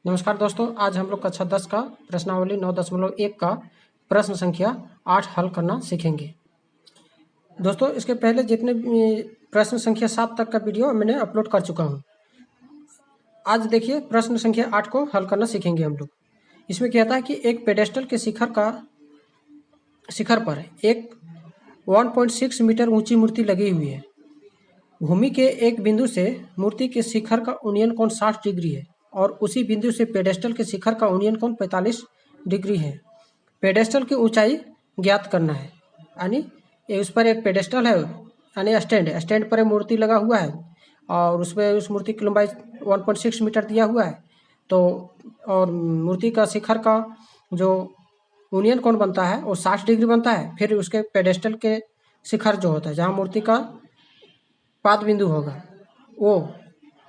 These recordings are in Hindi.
नमस्कार दोस्तों, आज हम लोग कक्षा 10 का प्रश्नावली 9.1 का प्रश्न संख्या 8 हल करना सीखेंगे। दोस्तों, इसके पहले जितने भी प्रश्न संख्या 7 तक का वीडियो मैंने अपलोड कर चुका हूँ। आज देखिए प्रश्न संख्या 8 को हल करना सीखेंगे हम लोग। इसमें कहता है कि एक पेडेस्टल के शिखर पर एक 1.6 मीटर ऊंची मूर्ति लगी हुई है। भूमि के एक बिंदु से मूर्ति के शिखर का उन्नयन कोण 60 डिग्री है और उसी बिंदु से पेडेस्टल के शिखर का उन्नयन कोण 45 डिग्री है। पेडेस्टल की ऊंचाई ज्ञात करना है। यानी उस पर एक पेडेस्टल है, यानी स्टैंड पर एक मूर्ति लगा हुआ है और उसमें उस मूर्ति की लंबाई 1.6 मीटर दिया हुआ है। तो और मूर्ति का शिखर का जो उन्नयन कोण बनता है वो 60 डिग्री बनता है। फिर उसके पेडेस्टल के शिखर जो होता है, जहाँ मूर्ति का पाद बिंदु होगा, वो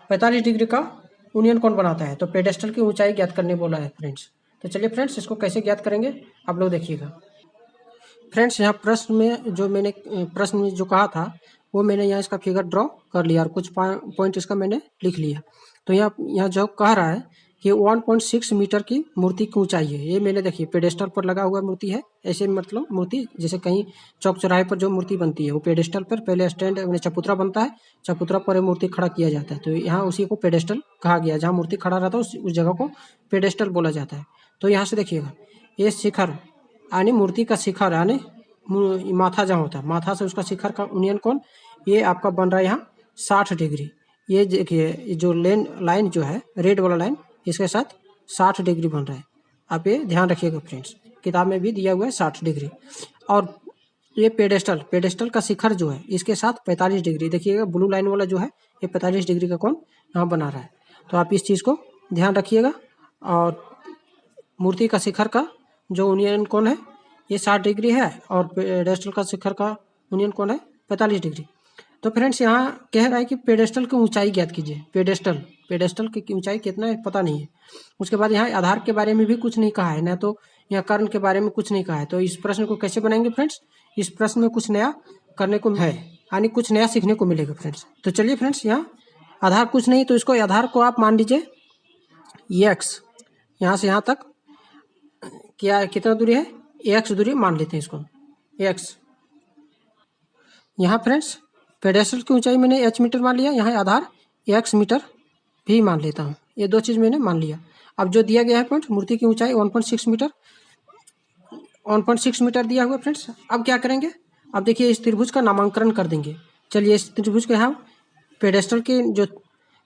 45 डिग्री का उन्नयन कोण बनाता है। तो पेडेस्टल की ऊंचाई ज्ञात करने बोला है फ्रेंड्स। तो चलिए फ्रेंड्स, इसको कैसे ज्ञात करेंगे आप लोग देखिएगा। फ्रेंड्स, यहाँ प्रश्न में जो कहा था वो मैंने यहाँ इसका फिगर ड्रॉ कर लिया और कुछ पॉइंट इसका मैंने लिख लिया। तो यहाँ जो कह रहा है कि 1.6 मीटर की मूर्ति की ऊंचाई है। ये मैंने देखिए पेडेस्टल पर लगा हुआ मूर्ति है। ऐसे मतलब मूर्ति जैसे कहीं चौक चौराहे पर जो मूर्ति बनती है वो पेडेस्टल पर पहले स्टैंड चबूतरा बनता है, चबूतरा पर मूर्ति खड़ा किया जाता है। तो यहाँ उसी को पेडेस्टल कहा गया। जहाँ मूर्ति खड़ा रहता है उस जगह को पेडेस्टल बोला जाता है। तो यहाँ से देखिएगा, ये शिखर यानी मूर्ति का शिखर यानी माथा जहाँ होता है, माथा से उसका शिखर का उन्नयन कोण ये आपका बन रहा है यहाँ 60 डिग्री। ये देखिए जो लाइन जो है रेड वाला लाइन, इसके साथ 60 डिग्री बन रहा है। आप ये ध्यान रखिएगा फ्रेंड्स, किताब में भी दिया हुआ है 60 डिग्री। और ये पेडेस्टल का शिखर जो है इसके साथ 45 डिग्री, देखिएगा ब्लू लाइन वाला जो है ये 45 डिग्री का कोण यहाँ बना रहा है। तो आप इस चीज़ को ध्यान रखिएगा। और मूर्ति का शिखर का जो उन्नयन कोण है ये 60 डिग्री है और पेडेस्टल का शिखर का उन्नयन कोण है 45 डिग्री। तो फ्रेंड्स, यहाँ कह रहा है कि पेडेस्टल की ऊंचाई ज्ञात कीजिए। पेडेस्टल की ऊंचाई कितना है पता नहीं है। उसके बाद यहाँ आधार के बारे में भी कुछ नहीं कहा है, ना तो यहाँ कर्ण के बारे में कुछ नहीं कहा है। तो इस प्रश्न को कैसे बनाएंगे फ्रेंड्स? इस प्रश्न में कुछ नया करने को है, यानी कुछ नया सीखने को मिलेगा फ्रेंड्स। तो चलिए फ्रेंड्स, यहाँ आधार कुछ नहीं, तो इसको आधार को आप मान लीजिए x। यहाँ से यहाँ तक क्या कितना दूरी है? x दूरी मान लेते हैं इसको x। यहाँ फ्रेंड्स पेडेस्टल की ऊंचाई मैंने h मीटर मान लिया, यहाँ आधार x मीटर भी मान लेता हूँ। ये दो चीज़ मैंने मान लिया। अब जो दिया गया है फ्रेंड्स, मूर्ति की ऊंचाई 1.6 मीटर दिया हुआ फ्रेंड्स। अब क्या करेंगे? अब देखिए इस त्रिभुज का नामकरण कर देंगे। चलिए इस त्रिभुज के यहाँ पेडेस्टल के जो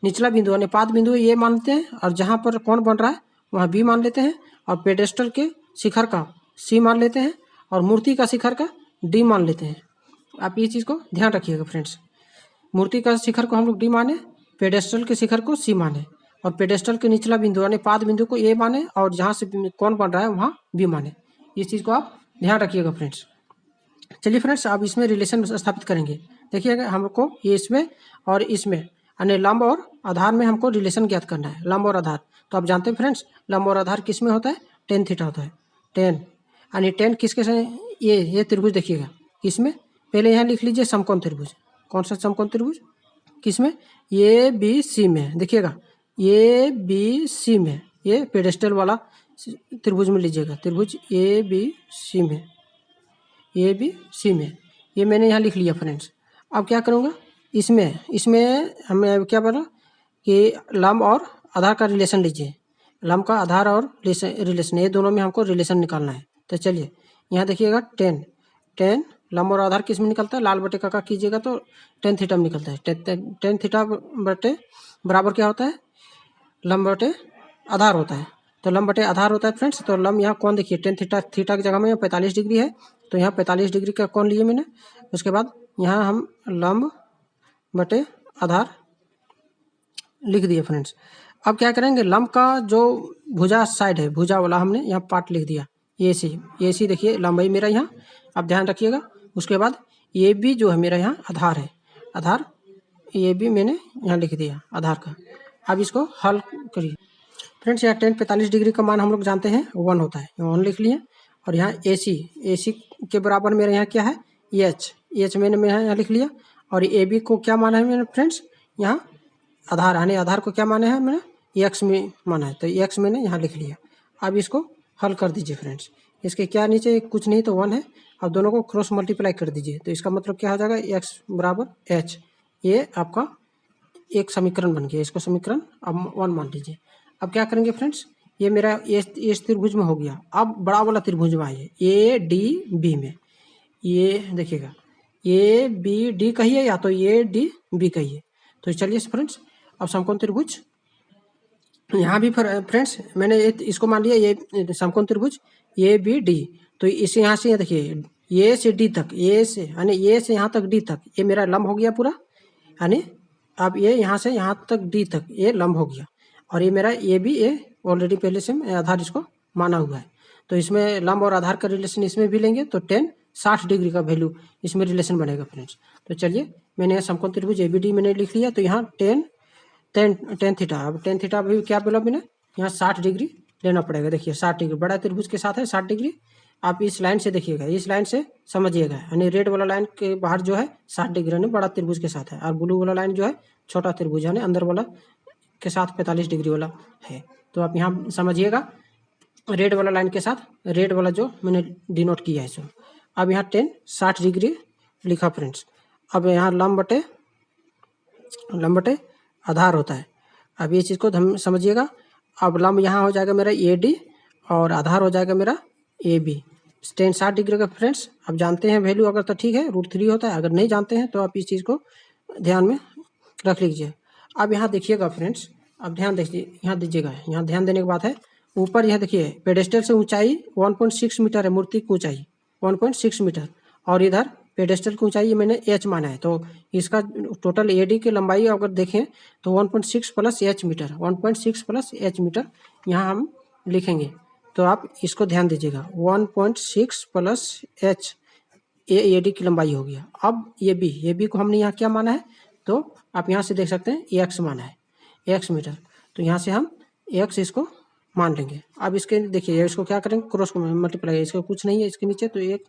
निचला बिंदु है, पाद बिंदु है, ये मानते हैं और जहाँ पर कोण बन रहा है वहाँ बी मान लेते हैं और पेडेस्टल के शिखर का सी मान लेते हैं और मूर्ति का शिखर का डी मान लेते हैं। आप ये चीज़ को ध्यान रखिएगा फ्रेंड्स। मूर्ति का शिखर को हम लोग डी माने, पेडेस्टल के शिखर को सी माने और पेडेस्टल के निचला बिंदु यानी पाद बिंदु को ए माने और जहाँ से कोण बन रहा है वहाँ बी माने। इस चीज़ को आप ध्यान रखिएगा फ्रेंड्स। चलिए फ्रेंड्स, अब इसमें रिलेशन स्थापित करेंगे। देखिएगा हमको ये इसमें और इसमें यानी लंब और आधार में हमको रिलेशन ज्ञात करना है। लंब और आधार तो आप जानते हैं फ्रेंड्स, लंब और आधार किस में होता है? टेन थीटा होता है। टेन यानी टेन किसके से? ये त्रिभुज देखिएगा किसमें, पहले यहाँ लिख लीजिए समकोण त्रिभुज। कौन सा समकोण त्रिभुज? किसमें? ए बी सी में। देखिएगा ए बी सी में, ये पेडेस्टल वाला त्रिभुज में लीजिएगा, त्रिभुज ए बी सी में, ए बी सी में। ये मैंने यहाँ लिख लिया फ्रेंड्स। अब क्या करूँगा? इसमें हमें क्या बोला कि लंब और आधार का रिलेशन लीजिए। लंब का आधार और रिलेशन ये दोनों में हमको रिलेशन निकालना है। तो चलिए यहाँ देखिएगा टेन लंब और आधार किस में निकलता है? लाल बटे काका कीजिएगा तो टेन थीटा में निकलता है। टेन थीटा बटे बराबर क्या होता है? लंब बटे आधार होता है। तो लंब बटे आधार होता है फ्रेंड्स। तो लंब यहाँ कौन देखिए टेन थीटा की जगह में 45 डिग्री है, तो यहाँ 45 डिग्री का कौन लिए मैंने। उसके बाद यहाँ हम लंब बटे आधार लिख दिए फ्रेंड्स। अब क्या करेंगे? लंब का जो भुजा साइड है, भुजा वाला हमने यहाँ पार्ट लिख दिया। ये सी देखिए लंबाई मेरा यहाँ, आप ध्यान रखिएगा। उसके बाद ये भी जो है मेरा यहाँ आधार है, आधार ये भी मैंने यहाँ लिख दिया आधार का। अब इसको हल करिए फ्रेंड्स। यहाँ टेन 45 डिग्री का मान हम लोग जानते हैं 1 होता है, 1 लिख लिए। और यहाँ ए सी के बराबर मेरा यहाँ क्या है? एच मैंने यहाँ लिख लिया। और ए बी को क्या माना है मैंने फ्रेंड्स? यहाँ आधार यानी आधार को क्या माने हैं मैंने? एक्स में माना है, तो एक्स मैंने यहाँ लिख लिया। अब इसको हल कर दीजिए फ्रेंड्स। इसके क्या नीचे कुछ नहीं तो 1 है। अब दोनों को क्रॉस मल्टीप्लाई कर दीजिए, तो इसका मतलब क्या हो जाएगा, एक्स बराबर एच। ये आपका एक समीकरण बन गया। इसको समीकरण अब 1 मान लीजिए। अब क्या करेंगे फ्रेंड्स, ये मेरा इस त्रिभुज में हो गया। अब बड़ा वाला त्रिभुज में आइए, ए डी बी में। ये देखिएगा, ए बी डी कहिए या तो ए डी बी कहिए। तो चलिए फ्रेंड्स, अब समकोण त्रिभुज यहाँ भी फ्रेंड्स मैंने इसको मान लिया ये समकोण त्रिभुज ए बी डी। तो इसे यहाँ से देखिए, ए से डी तक, ए से यानी ए से यहाँ तक डी तक ये मेरा लंब हो गया पूरा, यानी अब ये यहाँ से यहाँ तक डी तक ये लंब हो गया। और ये मेरा ए बी ए ऑलरेडी पहले से आधार इसको माना हुआ है। तो इसमें लंब और आधार का रिलेशन इसमें भी लेंगे तो 60 डिग्री का वैल्यू इसमें रिलेशन बनेगा फ्रेंड्स। तो चलिए मैंने समकोण त्रिभुज ए बी डी मैंने लिख लिया। तो यहाँ टेन थीटा, अब टेन थीटा भी क्या बोला मैंने, यहाँ 60 डिग्री लेना पड़ेगा। देखिए 60 डिग्री बड़ा त्रिभुज के साथ है 60 डिग्री। आप इस लाइन से देखिएगा, इस लाइन से समझिएगा, यानी रेड वाला लाइन के बाहर जो है 60 डिग्री यानी बड़ा त्रिभुज के साथ है, और ब्लू वाला लाइन जो है छोटा त्रिभुज यानी अंदर वाला के साथ 45 डिग्री वाला है। तो आप यहाँ समझिएगा, रेड वाला लाइन के साथ रेड वाला जो मैंने डिनोट किया है सो। अब यहाँ 60 डिग्री लिखा फ्रेंड्स। अब यहाँ लंब बटे आधार होता है। अब ये चीज़ को हम समझिएगा। अब लंब यहाँ हो जाएगा मेरा ए डी और आधार हो जाएगा मेरा ए बी। 60 डिग्री का फ्रेंड्स अब जानते हैं वैल्यू, अगर तो ठीक है √3 होता है, अगर नहीं जानते हैं तो आप इस चीज़ को ध्यान में रख लीजिए। अब यहाँ देखिएगा फ्रेंड्स, अब ध्यान देखिए, यहाँ दीजिएगा, यहाँ ध्यान देने की बात है। ऊपर यह देखिए पेडेस्टल से ऊंचाई 1.6 मीटर है, मूर्ति की ऊंचाई 1.6 मीटर, और इधर पेडेस्टल की ऊंचाई मैंने एच माना है। तो इसका टोटल एडी की लंबाई अगर देखें तो 1.6 plus H meter, 1.6 plus H meter यहाँ हम लिखेंगे। तो आप इसको ध्यान दीजिएगा, 1.6 प्लस एच ए डी की लंबाई हो गया। अब ये बी को हमने यहाँ क्या माना है, तो आप यहाँ से देख सकते हैं एक्स माना है, एक्स मीटर। तो यहाँ से हम एक्स इसको मान लेंगे। अब इसके देखिए इसको क्या करेंगे, क्रॉस मल्टीप्लाई, इसको कुछ नहीं है इसके नीचे, तो एक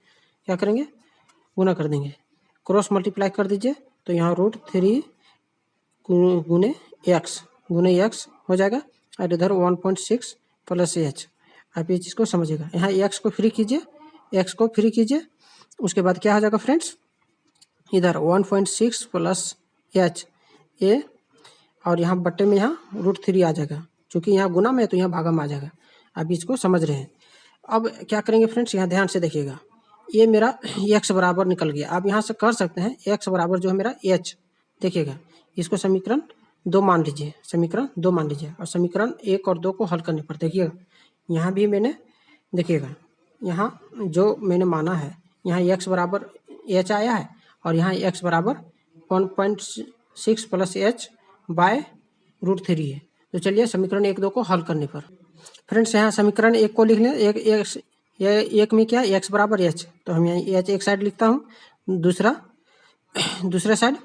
क्या करेंगे गुना कर देंगे, क्रॉस मल्टीप्लाई कर दीजिए। तो यहाँ √3 गुने एक्स हो जाएगा, और इधर 1.6 प्लस एच। आप ये चीज़ को समझिएगा। यहाँ एक्स को फ्री कीजिए, उसके बाद क्या हो जाएगा फ्रेंड्स, इधर 1.6 प्लस एच ए, और यहाँ बट्टे में यहाँ √3 आ जाएगा, क्योंकि यहाँ गुना में है तो यहाँ भागा में आ जाएगा। आप इसको समझ रहे हैं। अब क्या करेंगे फ्रेंड्स, यहाँ ध्यान से देखिएगा, ये मेरा x बराबर निकल गया। आप यहाँ से कर सकते हैं x बराबर जो है मेरा h, देखिएगा इसको समीकरण 2 मान लीजिए, और समीकरण 1 और 2 को हल करने पर देखिएगा यहाँ भी मैंने देखिएगा यहाँ जो मैंने माना है, यहाँ x बराबर h आया है, और यहाँ x बराबर 1.6 प्लस एच बाय √3 है। तो चलिए समीकरण 1 2 को हल करने पर फ्रेंड्स यहाँ समीकरण 1 को लिख लें। एक में क्या x बराबर h, तो हम यहाँ h एक साइड लिखता हूँ, दूसरा साइड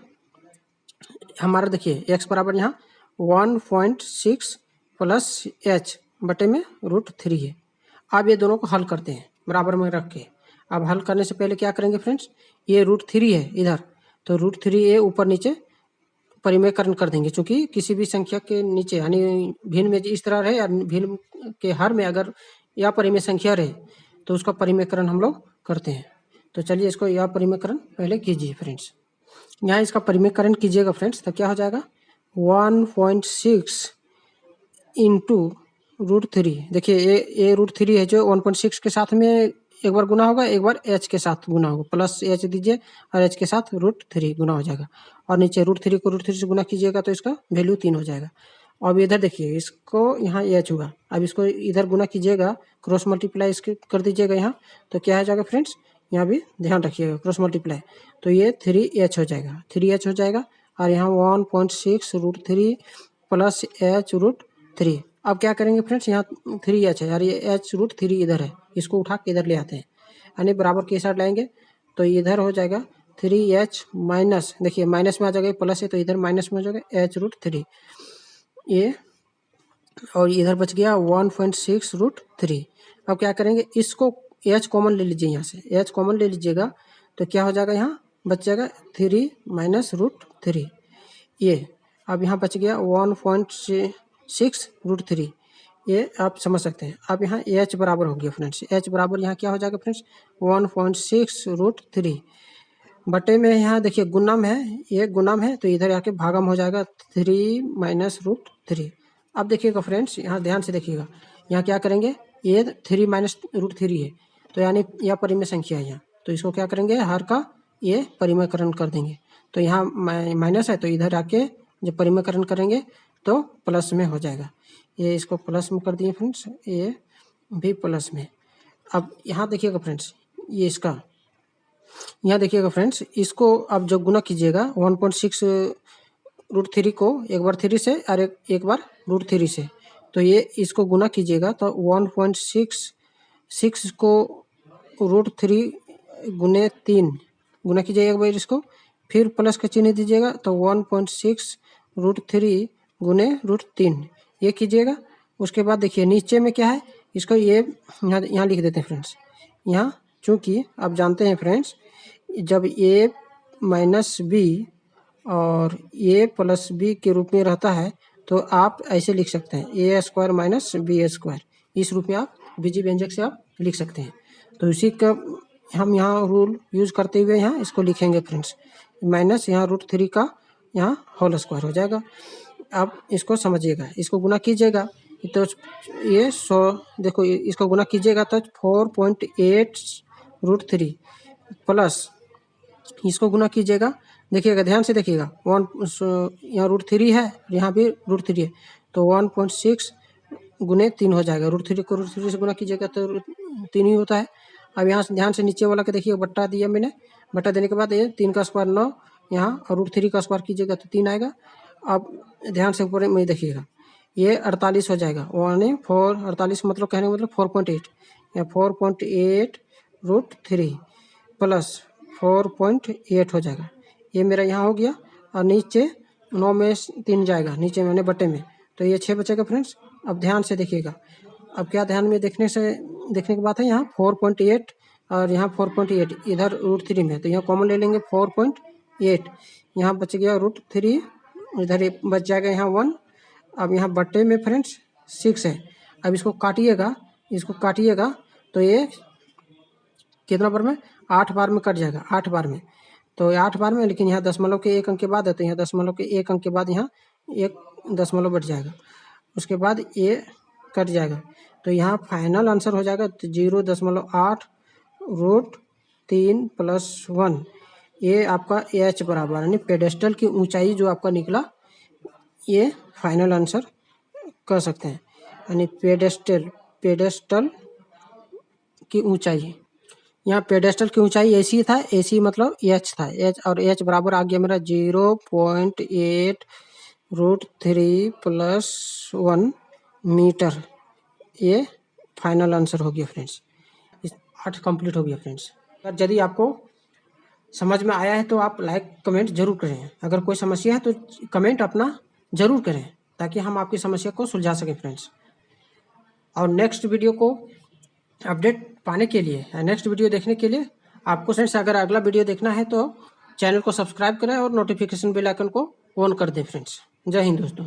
हमारा देखिए x बराबर यहाँ 1.6 प्लस एच बटे में √3 है। अब ये दोनों को हल करते हैं बराबर में रख के। अब हल करने से पहले क्या करेंगे फ्रेंड्स, ये √3 है इधर, तो √3 ये ऊपर नीचे परिमेयकरण कर देंगे, क्योंकि किसी भी संख्या के नीचे यानी भिन्न में इस तरह रहे, या भिन्न के हर में अगर या परिमेय संख्या रहे तो उसका परिमेयकरण हम लोग करते हैं। तो चलिए इसको या परिमेयकरण पहले कीजिए फ्रेंड्स। यहाँ इसका परिमेयकरण कीजिएगा फ्रेंड्स, तो क्या हो जाएगा 1.6 इंटू √3। देखिए ये √3 है जो 1.6 के साथ में एक बार गुना होगा, एक बार h के साथ गुना होगा, प्लस h दीजिए और h के साथ √3 गुना हो जाएगा, और नीचे √3 को √3 से गुना कीजिएगा तो इसका वैल्यू 3 हो जाएगा। अब इधर देखिए इसको यहाँ h हुआ, अब इसको इधर गुना कीजिएगा, क्रॉस मल्टीप्लाई इसके कर दीजिएगा यहाँ, तो क्या हो जाएगा फ्रेंड्स, यहाँ भी ध्यान रखिएगा क्रॉस मल्टीप्लाई, तो ये 3h हो जाएगा, 3h हो जाएगा, और यहाँ 1.6 √3 प्लस h √3। अब क्या करेंगे फ्रेंड्स, यहाँ 3h है यार, ये h √3 इधर है, इसको उठा के इधर ले आते हैं, यानी बराबर के साइड लाएंगे तो इधर हो जाएगा 3h माइनस, देखिए माइनस में आ जाएगा, प्लस है तो इधर माइनस में हो जाएगा h √3 ये, और इधर बच गया 1.6 √3। अब क्या करेंगे, इसको h कॉमन ले लीजिए, यहाँ से h कॉमन ले लीजिएगा तो क्या हो जाएगा, यहाँ बच जाएगा 3 माइनस √3 ये। अब यहाँ बच गया 1.6 6√3, ये आप समझ सकते हैं। अब यहाँ h बराबर हो गया फ्रेंड्स, h बराबर यहाँ क्या हो जाएगा फ्रेंड्स 1.6√3 बटे में यहाँ देखिए गुणम है, ये गुणम है तो इधर आके भागम हो जाएगा 3 - √3। अब देखिएगा फ्रेंड्स, यहाँ ध्यान से देखिएगा, यहाँ क्या करेंगे, ये 3 - √3 है तो यानी यह परिमेय संख्या है यहाँ, तो इसको क्या करेंगे, हर का ये परिमेयकरण कर देंगे। तो यहाँ माइनस है तो इधर आके जब परिमेयकरण करेंगे तो प्लस में हो जाएगा। ये इसको प्लस में कर दिए फ्रेंड्स, ये भी प्लस में। अब यहाँ देखिएगा फ्रेंड्स, ये इसका यहाँ देखिएगा फ्रेंड्स, इसको अब जब गुना कीजिएगा 1.6√3 को एक बार 3 से और एक बार √3 से, तो ये इसको गुना कीजिएगा तो 1.66 को √3 गुने 3 गुना कीजिएगा एक बार इसको, फिर प्लस का चिन्ह दीजिएगा तो 1.6√3 गुने √3 ये कीजिएगा। उसके बाद देखिए नीचे में क्या है, इसको ये यहाँ लिख देते हैं फ्रेंड्स। यहाँ चूँकि आप जानते हैं फ्रेंड्स, जब a माइनस बी और a प्लस बी के रूप में रहता है तो आप ऐसे लिख सकते हैं a² माइनस b², इस रूप में आप बीजीय व्यंजक से आप लिख सकते हैं। तो इसी का हम यहाँ रूल यूज करते हुए यहाँ इसको लिखेंगे फ्रेंड्स, माइनस यहाँ √3 का यहाँ होल स्क्वायर हो जाएगा। आप इसको समझिएगा, इसको गुना कीजिएगा तो ये 100, देखो इसको गुना कीजिएगा तो 4.8√3 प्लस इसको गुना कीजिएगा, देखिएगा ध्यान से देखिएगा, यहाँ √3 है, यहाँ भी √3 है तो 1.6 गुने 3 हो जाएगा। √3 को √3 से गुना कीजिएगा तो 3 ही होता है। अब यहाँ ध्यान से नीचे वाला के देखिए, बट्टा दिया मैंने, बट्टा देने के बाद ये 3 का स्क्वायर 9, यहाँ और √3 का स्क्वायर कीजिएगा तो 3 आएगा। अब ध्यान से ऊपर में देखिएगा, ये 48 हो जाएगा, 48 मतलब कहने का मतलब 4.8 या 4.8√3 प्लस 4.8 हो जाएगा। ये मेरा यहाँ हो गया और नीचे 9 में 3 जाएगा, नीचे मैंने बटे में, तो ये 6 बचेगा फ्रेंड्स। अब ध्यान से देखिएगा, अब क्या ध्यान में देखने की बात है, यहाँ 4.8 और यहाँ 4.8 इधर √3 में, तो यहाँ कॉमन ले लेंगे 4.8, यहाँ बच गया √3, इधर बच जाएगा यहाँ 1। अब यहाँ बटे में फ्रेंड्स 6 है, अब इसको काटिएगा तो ये कितना बार में, 8 बार में कट जाएगा, 8 बार में, तो 8 बार में, लेकिन यहाँ दशमलव के 1 अंक के बाद है तो यहाँ दशमलव के 1 अंक के बाद यहाँ 1 दशमलव बढ़ जाएगा, उसके बाद ये कट जाएगा, तो यहाँ फाइनल आंसर हो जाएगा 0.8√3 + 1। ये आपका h बराबर यानी पेडेस्टल की ऊंचाई जो आपका निकला, ये फाइनल आंसर कर सकते हैं, यानी पेडेस्टल की ऊंचाई, यहाँ पेडेस्टल की ऊंचाई AC था, AC मतलब h था, h और h बराबर आ गया मेरा 0.8√3 + 1 मीटर। ये फाइनल आंसर हो गया फ्रेंड्स, इस 8 कंप्लीट हो गया फ्रेंड्स। अगर यदि आपको समझ में आया है तो आप लाइक कमेंट जरूर करें, अगर कोई समस्या है तो कमेंट अपना जरूर करें ताकि हम आपकी समस्या को सुलझा सकें फ्रेंड्स। और नेक्स्ट वीडियो को अपडेट पाने के लिए, नेक्स्ट वीडियो देखने के लिए आपको फ्रेंड्स, अगर अगला वीडियो देखना है तो चैनल को सब्सक्राइब करें और नोटिफिकेशन बेल आइकन को ऑन कर दें फ्रेंड्स। जय हिंद दोस्तों।